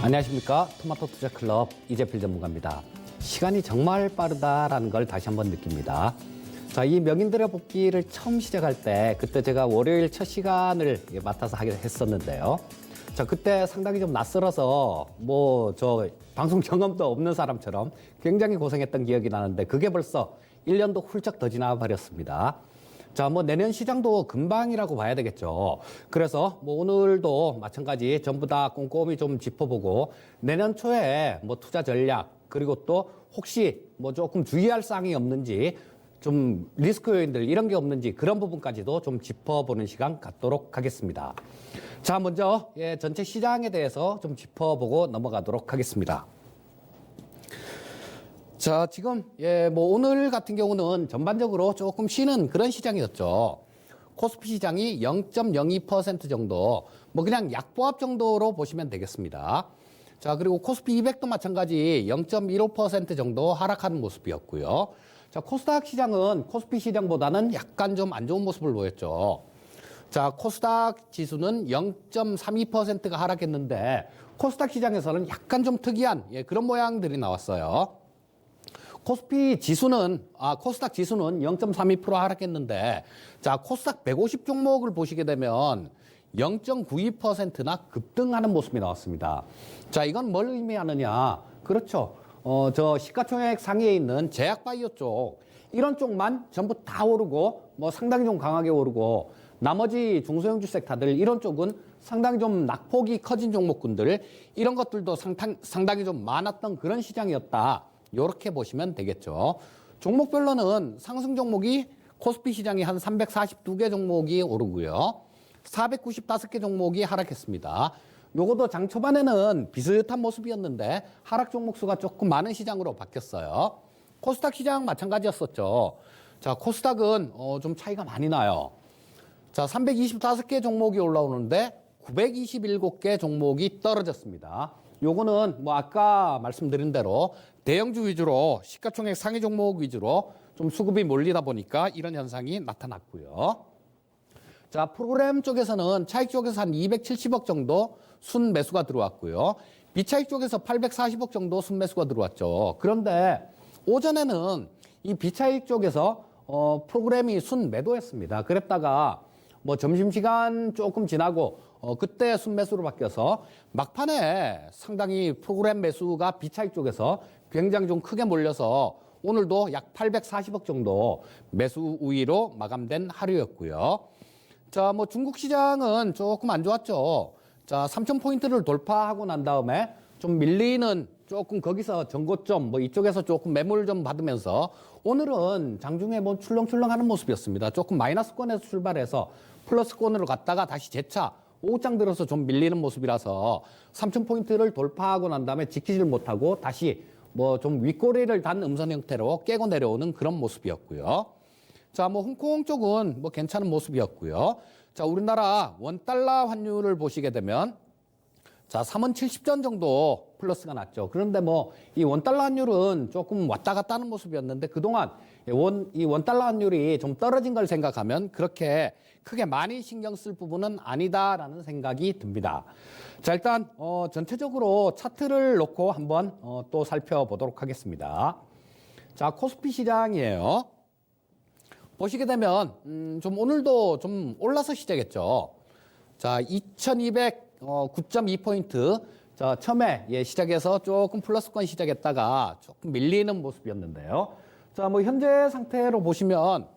안녕하십니까. 토마토 투자 클럽 이재필 전문가입니다. 시간이 정말 빠르다라는 걸 다시 한번 느낍니다. 자, 이 명인들의 복귀를 처음 시작할 때 그때 제가 월요일 첫 시간을 맡아서 하게 했었는데요. 자, 그때 상당히 좀 낯설어서 저 방송 경험도 없는 사람처럼 굉장히 고생했던 기억이 나는데 그게 벌써 1년도 훌쩍 더 지나 버렸습니다. 자, 내년 시장도 금방이라고 봐야 되겠죠. 그래서 오늘도 마찬가지 전부 다 꼼꼼히 좀 짚어보고 내년 초에 투자 전략 그리고 또 혹시 조금 주의할 사항이 없는지 좀 리스크 요인들 이런 게 없는지 그런 부분까지도 좀 짚어보는 시간 갖도록 하겠습니다. 자, 먼저 전체 시장에 대해서 좀 짚어보고 넘어가도록 하겠습니다. 자, 지금 오늘 같은 경우는 전반적으로 조금 쉬는 그런 시장이었죠. 코스피 시장이 0.02% 정도, 그냥 약보합 정도로 보시면 되겠습니다. 자, 그리고 코스피 200도 마찬가지 0.15% 정도 하락하는 모습이었고요. 자, 코스닥 시장은 코스피 시장보다는 약간 좀 안 좋은 모습을 보였죠. 자, 코스닥 지수는 0.32%가 하락했는데 코스닥 시장에서는 약간 좀 특이한 그런 모양들이 나왔어요. 코스닥 지수는 0.32% 하락했는데, 자, 코스닥 150 종목을 보시게 되면 0.92%나 급등하는 모습이 나왔습니다. 자, 이건 뭘 의미하느냐? 그렇죠. 저 시가총액 상위에 있는 제약바이오 쪽, 이런 쪽만 전부 다 오르고, 상당히 좀 강하게 오르고, 나머지 중소형주 섹터들, 이런 쪽은 상당히 좀 낙폭이 커진 종목군들, 이런 것들도 상당히 좀 많았던 그런 시장이었다. 이렇게 보시면 되겠죠. 종목별로는 상승 종목이 코스피 시장이 한 342개 종목이 오르고요. 495개 종목이 하락했습니다. 요것도 장 초반에는 비슷한 모습이었는데 하락 종목 수가 조금 많은 시장으로 바뀌었어요. 코스닥 시장 마찬가지였었죠. 자, 코스닥은 좀 차이가 많이 나요. 자, 325개 종목이 올라오는데 927개 종목이 떨어졌습니다. 요거는 아까 말씀드린 대로 대형주 위주로 시가총액 상위 종목 위주로 좀 수급이 몰리다 보니까 이런 현상이 나타났고요. 자, 프로그램 쪽에서는 차익 쪽에서 한 270억 정도 순매수가 들어왔고요. 비차익 쪽에서 840억 정도 순매수가 들어왔죠. 그런데 오전에는 이 비차익 쪽에서 프로그램이 순매도했습니다. 그랬다가 점심시간 조금 지나고 그때 순매수로 바뀌어서 막판에 상당히 프로그램 매수가 비차익 쪽에서 굉장히 좀 크게 몰려서 오늘도 약 840억 정도 매수 우위로 마감된 하루였고요. 자, 중국 시장은 조금 안 좋았죠. 자, 3,000포인트를 돌파하고 난 다음에 좀 밀리는 조금 거기서 전고점 이쪽에서 조금 매물 좀 받으면서 오늘은 장중에 출렁출렁하는 모습이었습니다. 조금 마이너스권에서 출발해서 플러스권으로 갔다가 다시 재차 오후장 들어서 좀 밀리는 모습이라서 3,000포인트를 돌파하고 난 다음에 지키질 못하고 다시 좀 윗꼬리를 단 음선 형태로 깨고 내려오는 그런 모습이었고요. 자, 홍콩 쪽은 괜찮은 모습이었고요. 자, 우리나라 원달러 환율을 보시게 되면 자, 3원 70전 정도 플러스가 났죠. 그런데 이 원달러 환율은 조금 왔다 갔다 하는 모습이었는데 그동안 이 원달러 환율이 좀 떨어진 걸 생각하면 그렇게 크게 많이 신경 쓸 부분은 아니다라는 생각이 듭니다. 자, 일단 전체적으로 차트를 놓고 한번 또 살펴보도록 하겠습니다. 자, 코스피 시장이에요. 보시게 되면 좀 오늘도 좀 올라서 시작했죠. 자, 2209.2포인트. 자, 처음에 시작해서 조금 플러스권 시작했다가 조금 밀리는 모습이었는데요. 자, 현재 상태로 보시면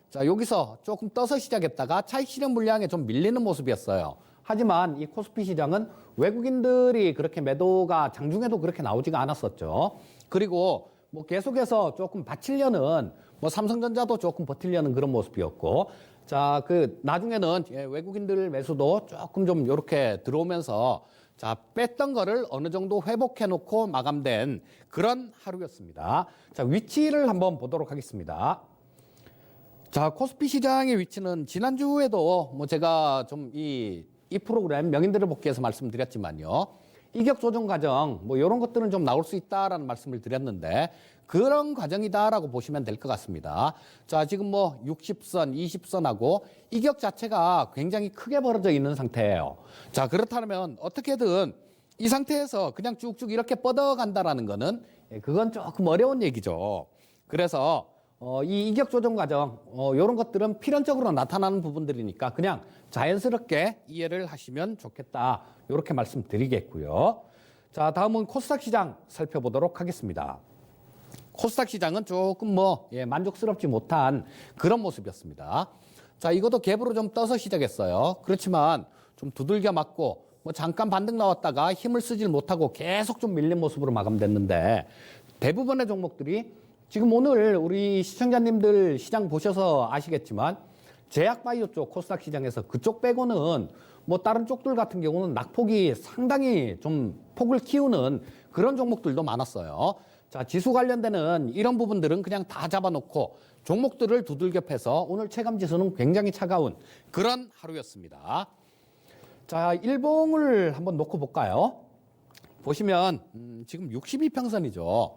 자, 여기서 조금 떠서 시작했다가 차익 실현 물량에 좀 밀리는 모습이었어요. 하지만 이 코스피 시장은 외국인들이 그렇게 매도가 장중에도 그렇게 나오지가 않았었죠. 그리고 계속해서 조금 받치려는 삼성전자도 조금 버틸려는 그런 모습이었고 자, 나중에는 외국인들 매수도 조금 좀 이렇게 들어오면서 자, 뺐던 거를 어느 정도 회복해 놓고 마감된 그런 하루였습니다. 자, 위치를 한번 보도록 하겠습니다. 자, 코스피 시장의 위치는 지난주에도 제가 좀 이 프로그램 명인들을 복귀해서 말씀드렸지만요. 이격 조정 과정 이런 것들은 좀 나올 수 있다라는 말씀을 드렸는데 그런 과정이다라고 보시면 될 것 같습니다. 자, 지금 60선, 20선하고 이격 자체가 굉장히 크게 벌어져 있는 상태예요. 자, 그렇다면 어떻게든 이 상태에서 그냥 쭉쭉 이렇게 뻗어간다라는 거는 그건 조금 어려운 얘기죠. 그래서 이 이격 조정 과정 이런 것들은 필연적으로 나타나는 부분들이니까 그냥 자연스럽게 이해를 하시면 좋겠다. 이렇게 말씀드리겠고요. 자, 다음은 코스닥 시장 살펴보도록 하겠습니다. 코스닥 시장은 조금 만족스럽지 못한 그런 모습이었습니다. 자, 이것도 갭으로 좀 떠서 시작했어요. 그렇지만 좀 두들겨 맞고 잠깐 반등 나왔다가 힘을 쓰질 못하고 계속 좀 밀린 모습으로 마감됐는데 대부분의 종목들이 지금 오늘 우리 시청자님들 시장 보셔서 아시겠지만 제약바이오 쪽 코스닥 시장에서 그쪽 빼고는 다른 쪽들 같은 경우는 낙폭이 상당히 좀 폭을 키우는 그런 종목들도 많았어요. 자, 지수 관련되는 이런 부분들은 그냥 다 잡아놓고 종목들을 두들겨 패서 오늘 체감 지수는 굉장히 차가운 그런 하루였습니다. 자, 일봉을 한번 놓고 볼까요? 보시면 지금 62평선이죠.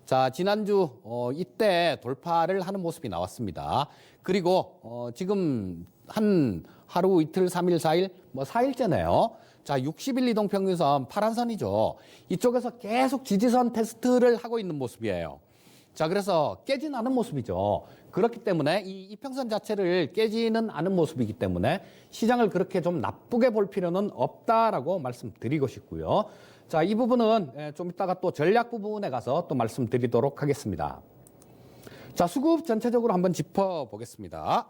자, 지난주 이때 돌파를 하는 모습이 나왔습니다. 그리고 지금 한 하루, 이틀, 3일, 4일, 4일째네요. 자, 60일 이동평균선 파란선이죠. 이쪽에서 계속 지지선 테스트를 하고 있는 모습이에요. 자, 그래서 깨진 않은 모습이죠. 그렇기 때문에 이 이평선 자체를 깨지는 않은 모습이기 때문에 시장을 그렇게 좀 나쁘게 볼 필요는 없다라고 말씀드리고 싶고요. 자, 이 부분은 좀 이따가 또 전략 부분에 가서 또 말씀드리도록 하겠습니다. 자, 수급 전체적으로 한번 짚어보겠습니다.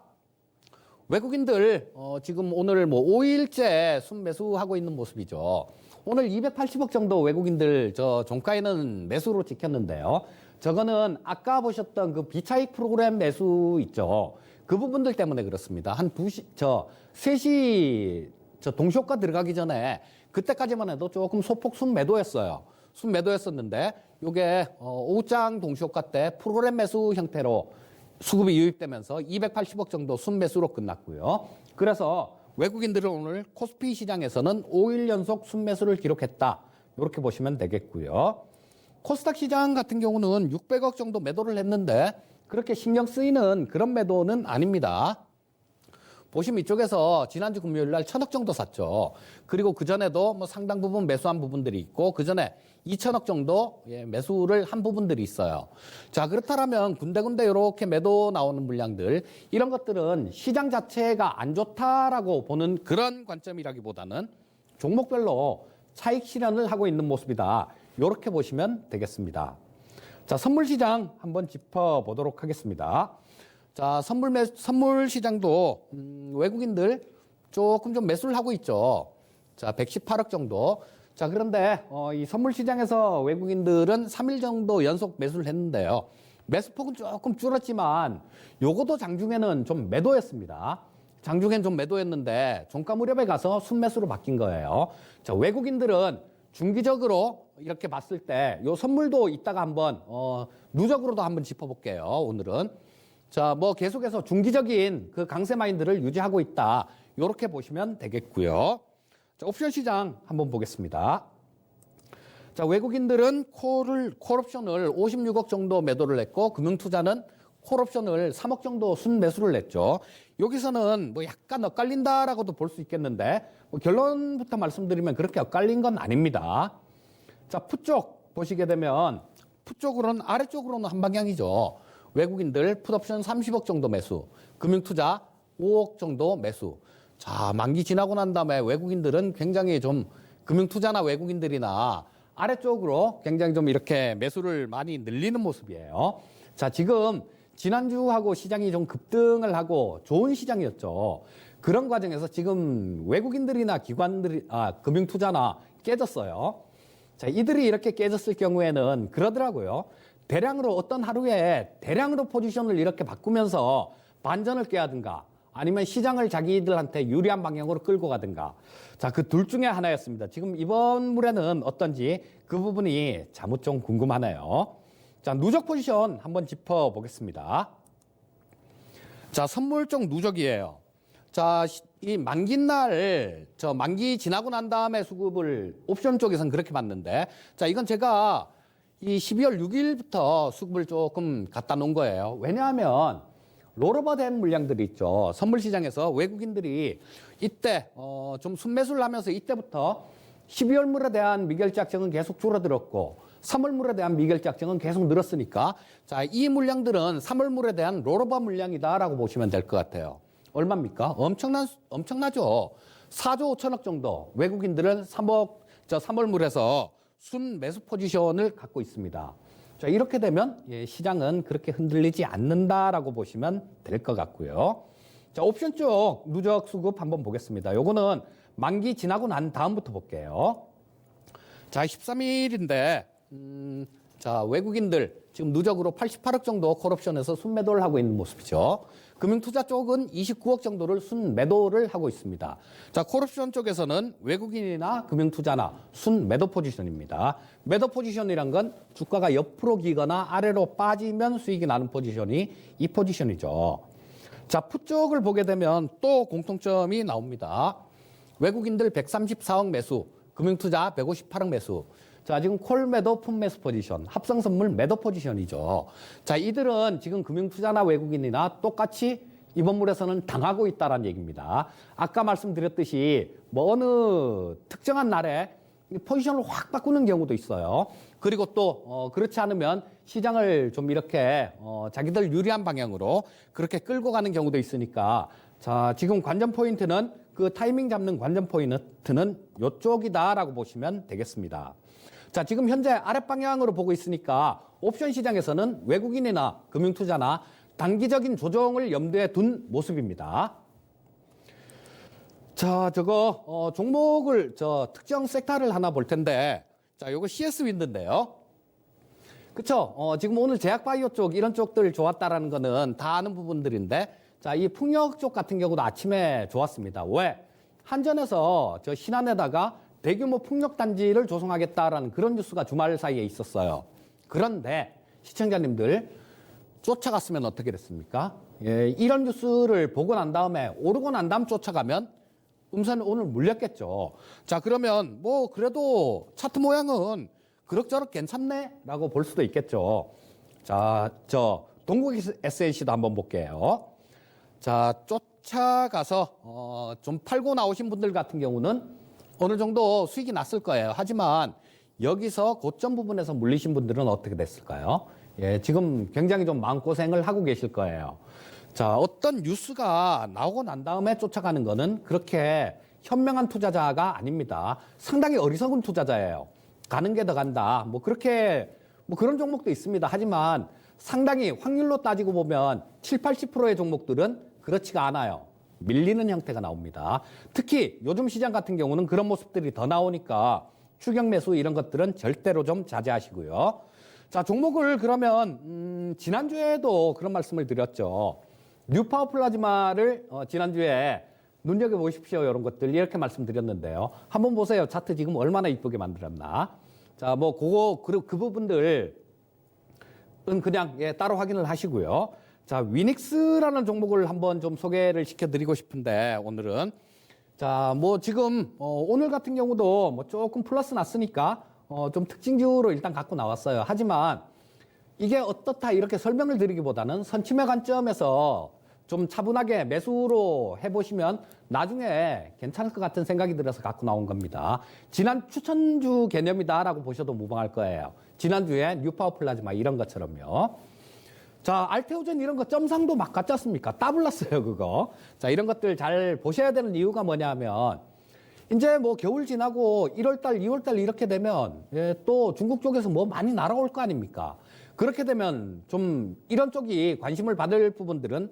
외국인들 지금 오늘 5일째 순매수하고 있는 모습이죠. 오늘 280억 정도 외국인들 종가에는 매수로 찍혔는데요. 저거는 아까 보셨던 그 비차익 프로그램 매수 있죠. 그 부분들 때문에 그렇습니다. 한 3시 동시효과 들어가기 전에 그때까지만 해도 조금 소폭 순매도했어요. 순매도했었는데 요게 오후장 동시효과 때 프로그램 매수 형태로 수급이 유입되면서 280억 정도 순매수로 끝났고요. 그래서 외국인들은 오늘 코스피 시장에서는 5일 연속 순매수를 기록했다. 이렇게 보시면 되겠고요. 코스닥 시장 같은 경우는 600억 정도 매도를 했는데 그렇게 신경 쓰이는 그런 매도는 아닙니다. 보시면 이쪽에서 지난주 금요일 날 1,000억 정도 샀죠. 그리고 그전에도 상당 부분 매수한 부분들이 있고 그전에 2,000억 정도 매수를 한 부분들이 있어요. 자, 그렇다면 군데군데 이렇게 매도 나오는 물량들 이런 것들은 시장 자체가 안 좋다라고 보는 그런 관점이라기보다는 종목별로 차익 실현을 하고 있는 모습이다. 이렇게 보시면 되겠습니다. 자, 선물 시장 한번 짚어보도록 하겠습니다. 자, 선물 시장도 외국인들 조금 좀 매수를 하고 있죠. 자, 118억 정도. 자, 그런데 이 선물 시장에서 외국인들은 3일 정도 연속 매수를 했는데요. 매수폭은 조금 줄었지만 요것도 장중에는 좀 매도했습니다. 장중엔 좀 매도했는데 종가 무렵에 가서 순매수로 바뀐 거예요. 자, 외국인들은 중기적으로 이렇게 봤을 때 요 선물도 이따가 한번 누적으로도 한번 짚어볼게요. 오늘은. 자, 계속해서 중기적인 그 강세 마인드를 유지하고 있다. 이렇게 보시면 되겠고요. 자, 옵션 시장 한번 보겠습니다. 자, 외국인들은 콜옵션을 56억 정도 매도를 했고 금융투자는 콜옵션을 3억 정도 순매수를 냈죠. 여기서는 약간 엇갈린다라고도 볼 수 있겠는데 결론부터 말씀드리면 그렇게 엇갈린 건 아닙니다. 자, 풋쪽 보시게 되면 풋쪽으로는 아래쪽으로는 한 방향이죠. 외국인들 풋옵션 30억 정도 매수, 금융투자 5억 정도 매수. 자, 만기 지나고 난 다음에 외국인들은 굉장히 좀 금융투자나 외국인들이나 아래쪽으로 굉장히 좀 이렇게 매수를 많이 늘리는 모습이에요. 자, 지금 지난주하고 시장이 좀 급등을 하고 좋은 시장이었죠. 그런 과정에서 지금 외국인들이나 기관들이, 금융투자나 깨졌어요. 자, 이들이 이렇게 깨졌을 경우에는 그러더라고요. 대량으로 어떤 하루에 대량으로 포지션을 이렇게 바꾸면서 반전을 깨야든가 아니면 시장을 자기들한테 유리한 방향으로 끌고 가든가. 자, 그 둘 중에 하나였습니다. 지금 이번 물에는 어떤지 그 부분이 자칫 좀 궁금하네요. 자, 누적 포지션 한번 짚어보겠습니다. 자, 선물 쪽 누적이에요. 자, 이 만기날, 만기 지나고 난 다음에 수급을 옵션 쪽에서는 그렇게 봤는데, 자, 이건 제가 이 12월 6일부터 수급을 조금 갖다 놓은 거예요. 왜냐하면, 롤오버된 물량들이 있죠. 선물 시장에서 외국인들이 이때, 좀 순매수를 하면서 이때부터 12월물에 대한 미결제약정은 계속 줄어들었고 3월물에 대한 미결제약정은 계속 늘었으니까 자, 이 물량들은 3월물에 대한 롤오버 물량이다라고 보시면 될 것 같아요. 얼마입니까? 엄청나죠. 4조 5천억 정도 외국인들은 3월물에서 순 매수 포지션을 갖고 있습니다. 자, 이렇게 되면 시장은 그렇게 흔들리지 않는다라고 보시면 될 것 같고요. 자, 옵션 쪽 누적 수급 한번 보겠습니다. 요거는 만기 지나고 난 다음부터 볼게요. 자, 13일인데 자, 외국인들 지금 누적으로 88억 정도 콜옵션에서 순매도를 하고 있는 모습이죠. 금융투자 쪽은 29억 정도를 순매도를 하고 있습니다. 자, 콜옵션 쪽에서는 외국인이나 금융투자나 순매도 포지션입니다. 매도 포지션이란 건 주가가 옆으로 기거나 아래로 빠지면 수익이 나는 포지션이 이 포지션이죠. 자, 풋 쪽을 보게 되면 또 공통점이 나옵니다. 외국인들 134억 매수, 금융투자 158억 매수. 자, 지금 콜 매도, 풋 매수 포지션, 합성 선물 매도 포지션이죠. 자, 이들은 지금 금융투자나 외국인이나 똑같이 이번 물에서는 당하고 있다는 얘기입니다. 아까 말씀드렸듯이 뭐 어느 특정한 날에 포지션을 확 바꾸는 경우도 있어요. 그리고 또 그렇지 않으면 시장을 좀 이렇게 자기들 유리한 방향으로 그렇게 끌고 가는 경우도 있으니까 자, 지금 관전 포인트는 그 타이밍 잡는 관전 포인트는 이쪽이다라고 보시면 되겠습니다. 자, 지금 현재 아랫방향으로 보고 있으니까 옵션 시장에서는 외국인이나 금융투자나 단기적인 조정을 염두에 둔 모습입니다. 자, 종목을 특정 섹터를 하나 볼 텐데 자, 요거 CS 윈드인데요. 그쵸? 지금 오늘 제약바이오 쪽 이런 쪽들 좋았다라는 거는 다 아는 부분들인데 자, 이 풍력 쪽 같은 경우도 아침에 좋았습니다. 왜? 한전에서 신한에다가 대규모 풍력단지를 조성하겠다라는 그런 뉴스가 주말 사이에 있었어요. 그런데 시청자님들 쫓아갔으면 어떻게 됐습니까? 예, 이런 뉴스를 보고 난 다음에 오르고 난 다음 쫓아가면 음선은 오늘 물렸겠죠. 자, 그러면 뭐 그래도 차트 모양은 그럭저럭 괜찮네 라고 볼 수도 있겠죠. 자, 동국 SNC도 한번 볼게요. 자, 쫓아가서 좀 팔고 나오신 분들 같은 경우는 어느 정도 수익이 났을 거예요. 하지만 여기서 고점 부분에서 물리신 분들은 어떻게 됐을까요? 예, 지금 굉장히 좀 마음고생을 하고 계실 거예요. 자, 어떤 뉴스가 나오고 난 다음에 쫓아가는 거는 그렇게 현명한 투자자가 아닙니다. 상당히 어리석은 투자자예요. 가는 게 더 간다. 뭐 그런 종목도 있습니다. 하지만 상당히 확률로 따지고 보면 70~80%의 종목들은 그렇지가 않아요. 밀리는 형태가 나옵니다. 특히 요즘 시장 같은 경우는 그런 모습들이 더 나오니까 추격 매수 이런 것들은 절대로 좀 자제하시고요. 자, 종목을 그러면 지난주에도 그런 말씀을 드렸죠. 뉴파워 플라즈마를 지난주에 눈여겨보십시오. 이런 것들 이렇게 말씀드렸는데요. 한번 보세요. 차트 지금 얼마나 이쁘게 만들었나. 자, 뭐 그 부분들은 그냥 따로 확인을 하시고요. 자, 위닉스라는 종목을 한번 좀 소개를 시켜드리고 싶은데 오늘은 자, 뭐 지금 오늘 같은 경우도 뭐 조금 플러스 났으니까 좀 특징주로 일단 갖고 나왔어요. 하지만 이게 어떻다 이렇게 설명을 드리기보다는 선침의 관점에서 좀 차분하게 매수로 해보시면 나중에 괜찮을 것 같은 생각이 들어서 갖고 나온 겁니다. 지난 추천주 개념이다라고 보셔도 무방할 거예요. 지난주에 뉴파워 플라즈마 이런 것처럼요. 자, 알테오젠 이런 거 점상도 막 갔지 않습니까? 따블랐어요, 그거. 자, 이런 것들 잘 보셔야 되는 이유가 뭐냐면 이제 뭐 겨울 지나고 1월달, 2월달 이렇게 되면 또 중국 쪽에서 뭐 많이 날아올 거 아닙니까? 그렇게 되면 좀 이런 쪽이 관심을 받을 부분들은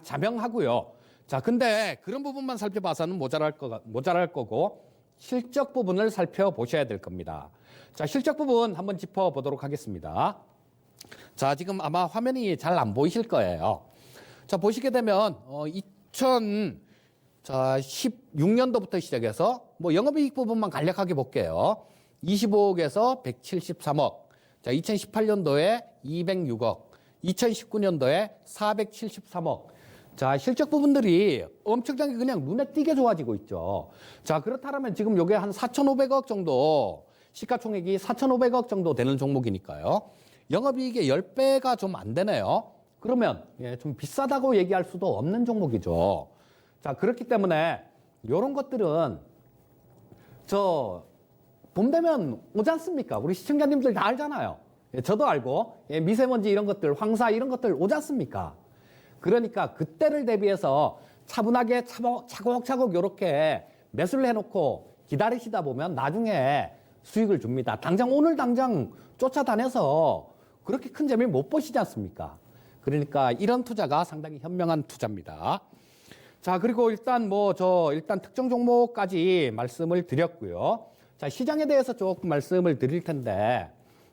자명하고요. 자, 근데 그런 부분만 살펴봐서는 모자랄 거고 실적 부분을 살펴보셔야 될 겁니다. 자, 실적 부분 한번 짚어보도록 하겠습니다. 자, 지금 아마 화면이 잘 안 보이실 거예요. 자, 보시게 되면 2016년도부터 시작해서 뭐 영업이익 부분만 간략하게 볼게요. 25억에서 173억. 자, 2018년도에 206억. 2019년도에 473억. 자, 실적 부분들이 엄청나게 그냥 눈에 띄게 좋아지고 있죠. 자, 그렇다면 지금 요게 한 4,500억 정도, 시가총액이 4,500억 정도 되는 종목이니까요. 영업이익의 10배가 좀 안 되네요. 그러면 좀 비싸다고 얘기할 수도 없는 종목이죠. 자, 그렇기 때문에 이런 것들은 봄 되면 오지 않습니까? 우리 시청자님들 다 알잖아요. 예, 저도 알고 예, 미세먼지 이런 것들, 황사 이런 것들 오지 않습니까? 그러니까 그때를 대비해서 차분하게 차곡차곡 이렇게 매수를 해놓고 기다리시다 보면 나중에 수익을 줍니다. 오늘 당장 쫓아다녀서 그렇게 큰 재미를 못 보시지 않습니까? 그러니까 이런 투자가 상당히 현명한 투자입니다. 자, 그리고 일단 일단 특정 종목까지 말씀을 드렸고요. 자, 시장에 대해서 조금 말씀을 드릴 텐데,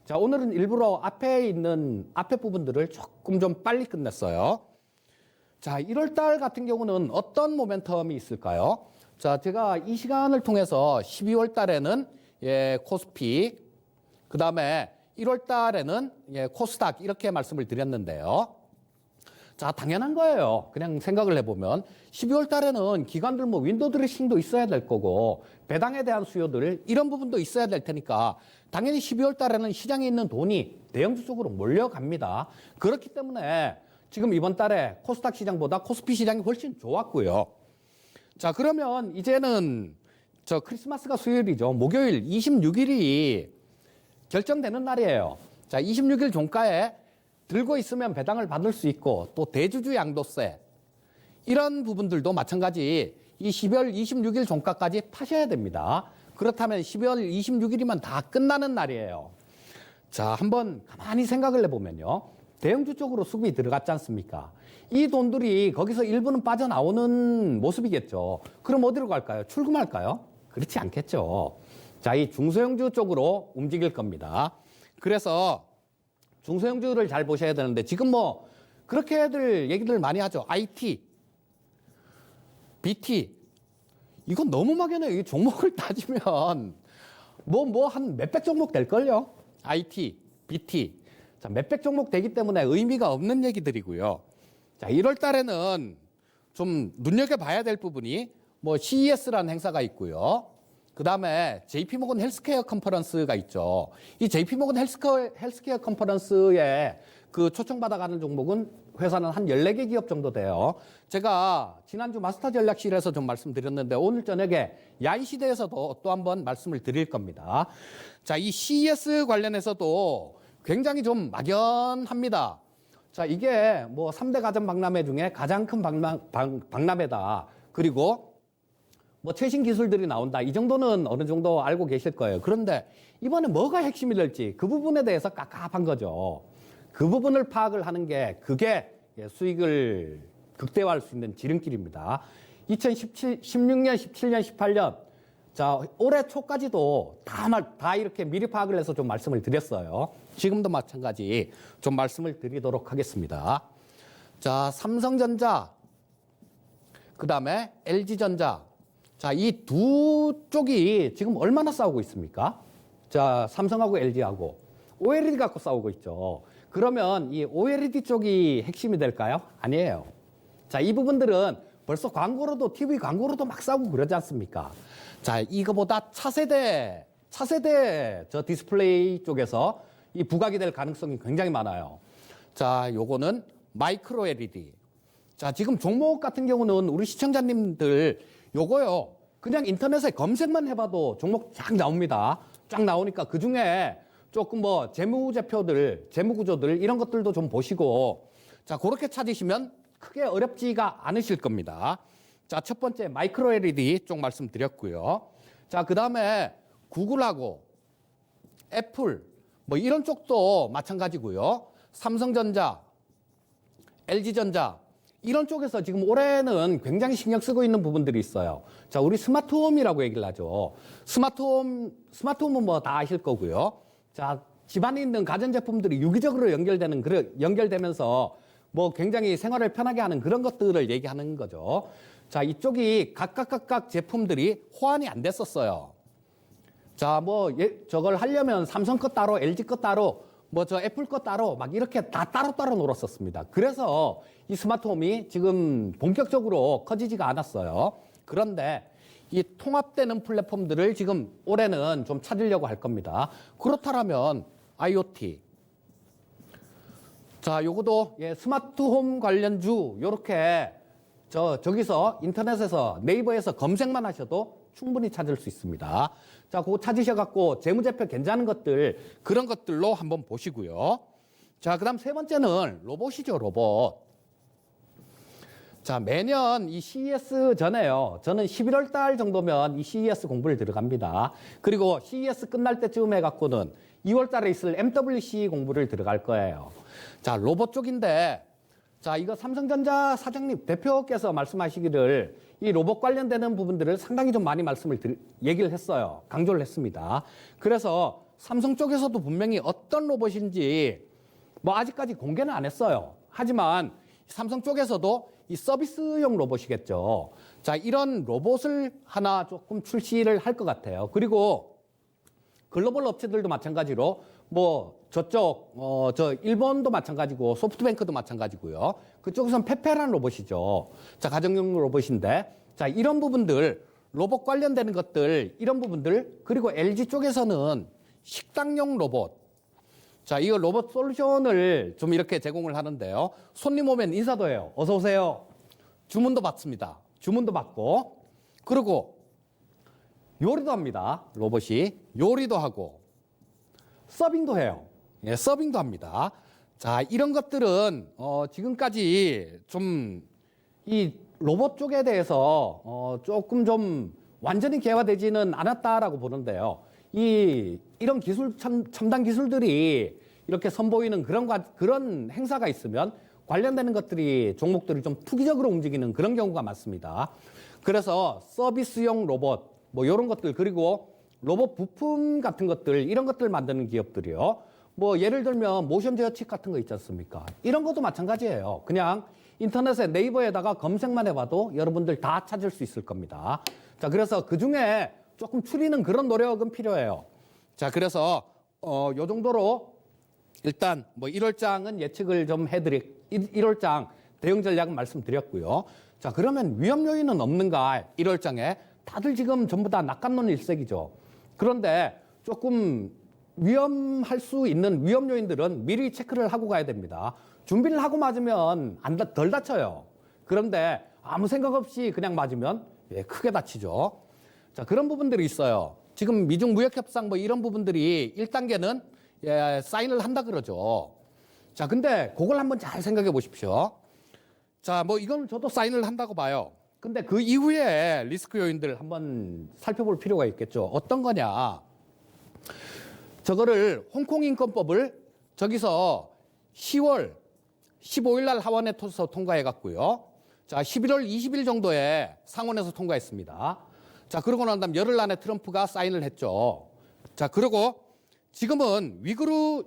자, 오늘은 일부러 앞에 부분들을 조금 좀 빨리 끝냈어요. 자, 1월 달 같은 경우는 어떤 모멘텀이 있을까요? 자, 제가 이 시간을 통해서 12월 달에는 예, 코스피, 그 다음에 1월 달에는 예, 코스닥 이렇게 말씀을 드렸는데요. 자, 당연한 거예요. 그냥 생각을 해보면 12월 달에는 기관들 윈도우 드레싱도 있어야 될 거고 배당에 대한 수요들 이런 부분도 있어야 될 테니까 당연히 12월 달에는 시장에 있는 돈이 대형주 쪽으로 몰려갑니다. 그렇기 때문에 지금 이번 달에 코스닥 시장보다 코스피 시장이 훨씬 좋았고요. 자, 그러면 이제는 저 크리스마스가 수요일이죠. 목요일 26일이 결정되는 날이에요. 자, 26일 종가에 들고 있으면 배당을 받을 수 있고 또 대주주 양도세 이런 부분들도 마찬가지 이 12월 26일 종가까지 파셔야 됩니다. 그렇다면 12월 26일이면 다 끝나는 날이에요. 자, 한번 가만히 생각을 해보면요. 대형주 쪽으로 수급이 들어갔지 않습니까? 이 돈들이 거기서 일부는 빠져나오는 모습이겠죠. 그럼 어디로 갈까요? 출금할까요? 그렇지 않겠죠. 자, 이 중소형주 쪽으로 움직일 겁니다. 그래서 중소형주를 잘 보셔야 되는데 지금 그렇게들 얘기들 많이 하죠. IT, BT 이건 너무 막연해요. 이 종목을 따지면 한 몇백 종목 될걸요. IT, BT 자, 몇백 종목 되기 때문에 의미가 없는 얘기들이고요. 자, 1월 달에는 좀 눈여겨봐야 될 부분이 CES라는 행사가 있고요. 그 다음에 JP모건 헬스케어 컨퍼런스가 있죠. 이 JP모건 헬스케어 컨퍼런스에 그 초청받아가는 종목은 회사는 한 14개 기업 정도 돼요. 제가 지난주 마스터 전략실에서 좀 말씀드렸는데 오늘 저녁에 야인시대에서도 또 한번 말씀을 드릴 겁니다. 자, 이 CES 관련해서도 굉장히 좀 막연합니다. 자, 이게 3대 가전 박람회 중에 가장 큰 박람회다. 그리고 최신 기술들이 나온다. 이 정도는 어느 정도 알고 계실 거예요. 그런데 이번에 뭐가 핵심이 될지 그 부분에 대해서 깝깝한 거죠. 그 부분을 파악을 하는 게 그게 수익을 극대화할 수 있는 지름길입니다. 2016년, 17년, 18년 자, 올해 초까지도 다 이렇게 미리 파악을 해서 좀 말씀을 드렸어요. 지금도 마찬가지 좀 말씀을 드리도록 하겠습니다. 자, 삼성전자, 그 다음에 LG전자. 자, 이 두 쪽이 지금 얼마나 싸우고 있습니까? 자, 삼성하고 LG하고 OLED 갖고 싸우고 있죠. 그러면 이 OLED 쪽이 핵심이 될까요? 아니에요. 자, 이 부분들은 벌써 광고로도, TV 광고로도 막 싸우고 그러지 않습니까? 자, 이거보다 차세대 저 디스플레이 쪽에서 이 부각이 될 가능성이 굉장히 많아요. 자, 요거는 마이크로 LED. 자, 지금 종목 같은 경우는 우리 시청자님들 요거요. 그냥 인터넷에 검색만 해봐도 종목 쫙 나옵니다. 쫙 나오니까 그 중에 조금 재무제표들, 재무구조들 이런 것들도 좀 보시고 자, 그렇게 찾으시면 크게 어렵지가 않으실 겁니다. 자, 첫 번째 마이크로 LED 쪽 말씀드렸고요. 자, 그 다음에 구글하고 애플 이런 쪽도 마찬가지고요. 삼성전자, LG전자 이런 쪽에서 지금 올해는 굉장히 신경 쓰고 있는 부분들이 있어요. 자, 우리 스마트홈이라고 얘기를 하죠. 스마트홈은 다 아실 거고요. 자, 집안에 있는 가전제품들이 유기적으로 연결되면서 굉장히 생활을 편하게 하는 그런 것들을 얘기하는 거죠. 자, 이쪽이 각각 제품들이 호환이 안 됐었어요. 자, 저걸 하려면 삼성 것 따로, LG 것 따로, 애플 것 따로, 이렇게 다 따로따로 놀았었습니다. 그래서 이 스마트홈이 지금 본격적으로 커지지가 않았어요. 그런데 이 통합되는 플랫폼들을 지금 올해는 좀 찾으려고 할 겁니다. 그렇다면 IoT. 자, 요것도 스마트홈 관련주 요렇게 저기서 인터넷에서 네이버에서 검색만 하셔도 충분히 찾을 수 있습니다. 자, 그거 찾으셔갖고 재무제표 괜찮은 것들, 그런 것들로 한번 보시고요. 자, 그 다음 세 번째는 로봇이죠, 로봇. 자, 매년 이 CES 전에요. 저는 11월 달 정도면 이 CES 공부를 들어갑니다. 그리고 CES 끝날 때쯤 해갖고는 2월 달에 있을 MWC 공부를 들어갈 거예요. 자, 로봇 쪽인데, 자, 이거 삼성전자 사장님, 대표께서 말씀하시기를 이 로봇 관련되는 부분들을 상당히 좀 많이 얘기를 했어요. 강조를 했습니다. 그래서 삼성 쪽에서도 분명히 어떤 로봇인지 뭐 아직까지 공개는 안 했어요. 하지만 삼성 쪽에서도 이 서비스용 로봇이겠죠. 자, 이런 로봇을 하나 조금 출시를 할 것 같아요. 그리고 글로벌 업체들도 마찬가지로 뭐 저쪽 저 일본도 마찬가지고 소프트뱅크도 마찬가지고요. 그쪽에서는 페페라는 로봇이죠. 자, 가정용 로봇인데, 자, 이런 부분들 로봇 관련되는 것들 이런 부분들, 그리고 LG 쪽에서는 식당용 로봇. 자, 이거 로봇 솔루션을 좀 이렇게 제공을 하는데요. 손님 오면 인사도 해요. 어서 오세요. 주문도 받습니다. 주문도 받고, 그리고 요리도 합니다. 로봇이 요리도 하고 서빙도 해요. 예, 서빙도 합니다. 자, 이런 것들은 지금까지 좀 이 로봇 쪽에 대해서 조금 좀 완전히 개화되지는 않았다라고 보는데요. 이런 기술 첨단 기술들이 이렇게 선보이는 그런 행사가 있으면 관련되는 것들이 종목들이 좀 투기적으로 움직이는 그런 경우가 많습니다. 그래서 서비스용 로봇 뭐 이런 것들, 그리고 로봇 부품 같은 것들, 이런 것들 만드는 기업들이요. 뭐 예를 들면 모션 제어 칩 같은 거 있지 않습니까? 이런 것도 마찬가지예요. 그냥 인터넷에 네이버에다가 검색만 해봐도 여러분들 다 찾을 수 있을 겁니다. 자, 그래서 그중에 조금 추리는 그런 노력은 필요해요. 자, 그래서 요 정도로 일단 뭐 1월장은 예측을 좀 1월장 대응 전략은 말씀드렸고요. 자, 그러면 위험 요인은 없는가? 1월장에 다들 지금 전부 다 낙관론 일색이죠. 그런데 조금 위험할 수 있는 위험 요인들은 미리 체크를 하고 가야 됩니다. 준비를 하고 맞으면 덜 다쳐요. 그런데 아무 생각 없이 그냥 맞으면 크게 다치죠. 자, 그런 부분들이 있어요. 지금 미중 무역 협상 뭐 이런 부분들이 1단계는 사인을 한다 그러죠. 자, 근데 그걸 한번 잘 생각해 보십시오. 자, 뭐 이건 저도 사인을 한다고 봐요. 근데 그 이후에 리스크 요인들 한번 살펴볼 필요가 있겠죠. 어떤 거냐? 저거를 홍콩 인권법을 저기서 10월 15일 날 하원에서 통과해 갔고요. 자, 11월 20일 정도에 상원에서 통과했습니다. 자, 그러고 난 다음 열흘 안에 트럼프가 사인을 했죠. 자, 그리고 지금은 위구르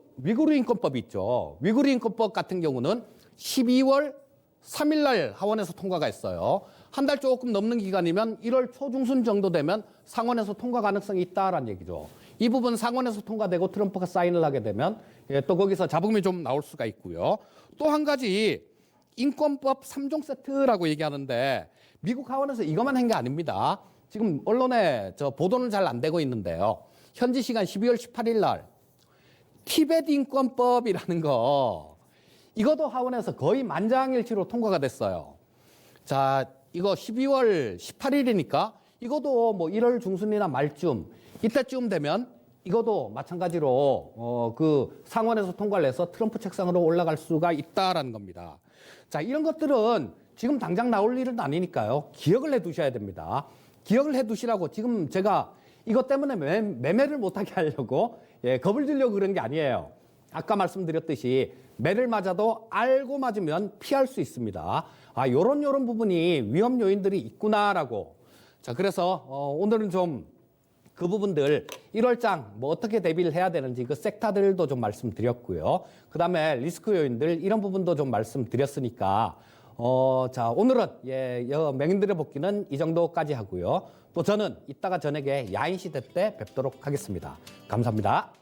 인권법이 있죠. 위구르 인권법 같은 경우는 12월 3일 날 하원에서 통과가 했어요. 한 달 조금 넘는 기간이면 1월 초중순 정도 되면 상원에서 통과 가능성이 있다라는 얘기죠. 이 부분 상원에서 통과되고 트럼프가 사인을 하게 되면 또 거기서 잡음이 좀 나올 수가 있고요. 또 한 가지 인권법 3종 세트라고 얘기하는데 미국 하원에서 이것만 한 게 아닙니다. 지금 언론에 보도는 잘 안 되고 있는데요. 현지 시간 12월 18일 날 티베트 인권법이라는 거, 이것도 하원에서 거의 만장일치로 통과가 됐어요. 자, 이거 12월 18일이니까 이것도 뭐 1월 중순이나 말쯤 이때쯤 되면 이것도 마찬가지로 그 상원에서 통과를 해서 트럼프 책상으로 올라갈 수가 있다라는 겁니다. 자, 이런 것들은 지금 당장 나올 일은 아니니까요. 기억을 해 두셔야 됩니다. 기억을 해 두시라고 지금 제가 이것 때문에 매매를 못하게 하려고 겁을 주려고 그런 게 아니에요. 아까 말씀드렸듯이 매를 맞아도 알고 맞으면 피할 수 있습니다. 아, 요런 부분이 위험 요인들이 있구나라고. 자, 그래서 오늘은 좀 그 부분들 1월장 뭐 어떻게 대비를 해야 되는지 그 섹터들도 좀 말씀드렸고요. 그 다음에 리스크 요인들 이런 부분도 좀 말씀드렸으니까 자, 오늘은 맹인들의 복귀는 이 정도까지 하고요. 또 저는 이따가 저녁에 야인 시대 때 뵙도록 하겠습니다. 감사합니다.